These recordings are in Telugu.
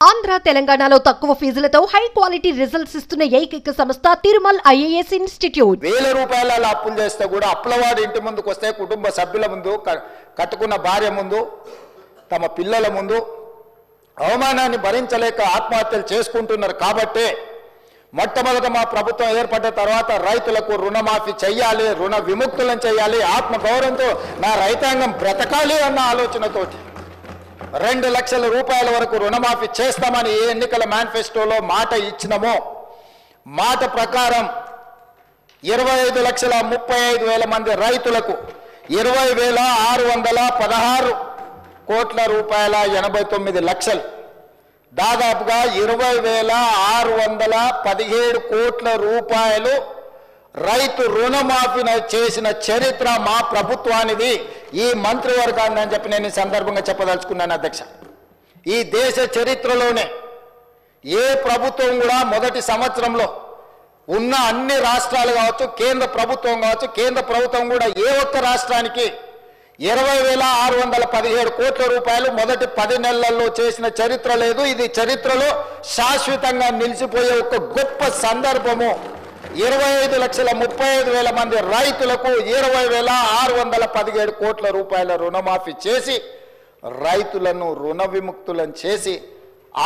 ఆంధ్ర తెలంగాణలో తక్కువ ఫీజులతో హై క్వాలిటీ రిజల్ట్స్ ఇస్తున్న ఏకైక సంస్థ తిరుమల్ ఐఏఎస్ ఇన్స్టిట్యూట్. వేల రూపాయల అప్పులు చేస్తే కూడా అప్పులవాడి ఇంటి ముందుకు వస్తే కుటుంబ సభ్యుల ముందు, కట్టుకున్న భార్య ముందు, తమ పిల్లల ముందు అవమానాన్ని భరించలేక ఆత్మహత్యలు చేసుకుంటున్నారు. కాబట్టే మొట్టమొదట మా ప్రభుత్వం ఏర్పడ్డ తర్వాత రైతులకు రుణమాఫీ చేయాలి, రుణ విముక్తులను చేయాలి, ఆత్మగౌరవంతో నా రైతాంగం బ్రతకాలి అన్న ఆలోచనతోటి 2 లక్షల రూపాయల వరకు రుణమాఫీ చేస్తామని ఏ ఎన్నికల మేనిఫెస్టోలో మాట ఇచ్చినామో మాట ప్రకారం 25,35,000 మంది రైతులకు 20,616 కోట్ల రూపాయల 89 లక్షలు, దాదాపుగా 20,617 కోట్ల రూపాయలు రైతు రుణమాఫీ చేసిన చరిత్ర మా ప్రభుత్వానిది, ఈ మంత్రివర్గాన్ని అని చెప్పి నేను ఈ సందర్భంగా చెప్పదలుచుకున్నాను అధ్యక్ష. ఈ దేశ చరిత్రలోనే ఏ ప్రభుత్వం కూడా మొదటి సంవత్సరంలో ఉన్న అన్ని రాష్ట్రాలు కావచ్చు, కేంద్ర ప్రభుత్వం కావచ్చు, కేంద్ర ప్రభుత్వం కూడా ఏ ఒక్క రాష్ట్రానికి 20,617 కోట్ల రూపాయలు మొదటి 10 నెలల్లో చేసిన చరిత్ర లేదు. ఇది చరిత్రలో శాశ్వతంగా నిలిచిపోయే ఒక గొప్ప సందర్భము. 25,35,000 మంది రైతులకు 20,617 కోట్ల రూపాయల రుణమాఫీ చేసి రైతులను రుణ విముక్తులను చేసి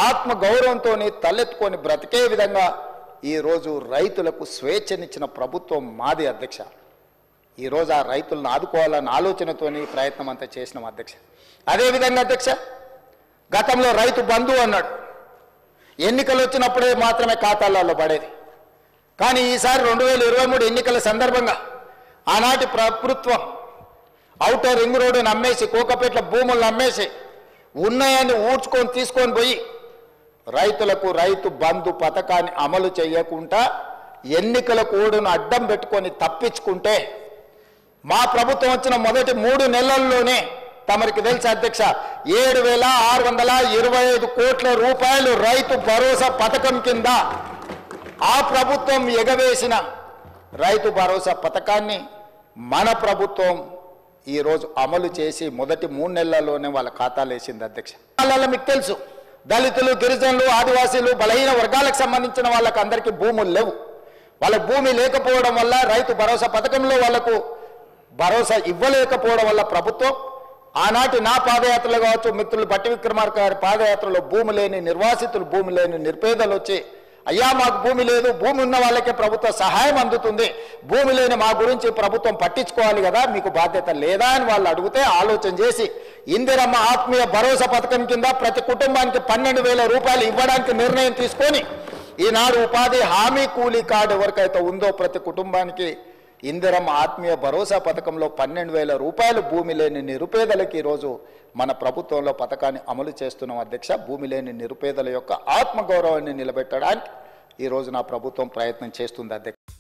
ఆత్మగౌరవంతో తలెత్తుకొని బ్రతికే విధంగా ఈరోజు రైతులకు స్వేచ్ఛనిచ్చిన ప్రభుత్వం మాది అధ్యక్ష. ఈరోజు ఆ రైతులను ఆదుకోవాలన్న ఆలోచనతోని ప్రయత్నం అంతా చేసినాం అధ్యక్ష. అదేవిధంగా అధ్యక్ష, గతంలో రైతు బంధు అన్నాడు, ఎన్నికలు వచ్చినప్పుడే మాత్రమే ఖాతాలలో పడేది. కానీ ఈసారి 2023 ఎన్నికల సందర్భంగా ఆనాటి ప్రభుత్వం ఔటర్ రింగ్ రోడ్డును అమ్మేసి, కోకపేట్ల భూములను అమ్మేసి ఉన్నాయని ఊడ్చుకొని తీసుకొని పోయి రైతులకు రైతు బంధు పథకాన్ని అమలు చేయకుండా ఎన్నికల కోడ్ను అడ్డం పెట్టుకొని తప్పించుకుంటే మా ప్రభుత్వం వచ్చిన మొదటి 3 నెలల్లోనే తమరికి తెలుసు అధ్యక్ష 7,625 కోట్ల రూపాయలు రైతు భరోసా పథకం కింద ఆ ప్రభుత్వం ఎగవేసిన రైతు భరోసా పథకాన్ని మన ప్రభుత్వం ఈరోజు అమలు చేసి మొదటి 3 నెలల్లోనే వాళ్ళ ఖాతాలు వేసింది అధ్యక్ష. వాళ్ళలో మీకు తెలుసు, దళితులు, గిరిజనులు, ఆదివాసీలు, బలహీన వర్గాలకు సంబంధించిన వాళ్ళకి అందరికీ భూములు లేవు. వాళ్ళకు భూమి లేకపోవడం వల్ల రైతు భరోసా పథకంలో వాళ్లకు భరోసా ఇవ్వలేకపోవడం వల్ల ప్రభుత్వం ఆనాటి నా పాదయాత్రలు కావచ్చు, మిత్రులు బట్టి విక్రమార్క గారి పాదయాత్రలో భూమి లేని నిర్వాసితులు, భూమి లేని నిరుపేదలు వచ్చి అయ్యా మాకు భూమి లేదు, భూమి ఉన్న వాళ్ళకే ప్రభుత్వ సహాయం అందుతుంది, భూమి లేని మా గురించి ప్రభుత్వం పట్టించుకోవాలి కదా, మీకు బాధ్యత లేదా అని వాళ్ళు అడిగితే ఆలోచన చేసి ఇందిరమ్మ ఆత్మీయ భరోసా పథకం కింద ప్రతి కుటుంబానికి 12,000 రూపాయలు ఇవ్వడానికి నిర్ణయం తీసుకొని ఈనాడు ఉపాధి హామీ కూలీ కార్డు ఎవరికైతే ఉందో ప్రతి కుటుంబానికి ఇందిరమ్మ ఆత్మీయ భరోసా పథకంలో 12,000 రూపాయలు భూమి లేని నిరుపేదలకు ఈరోజు మన ప్రభుత్వంలో పథకాన్ని అమలు చేస్తున్నాం అధ్యక్ష. భూమి లేని నిరుపేదల యొక్క ఆత్మగౌరవాన్ని నిలబెట్టడానికి ఈరోజు నా ప్రభుత్వం ప్రయత్నం చేస్తుంది అధ్యక్ష.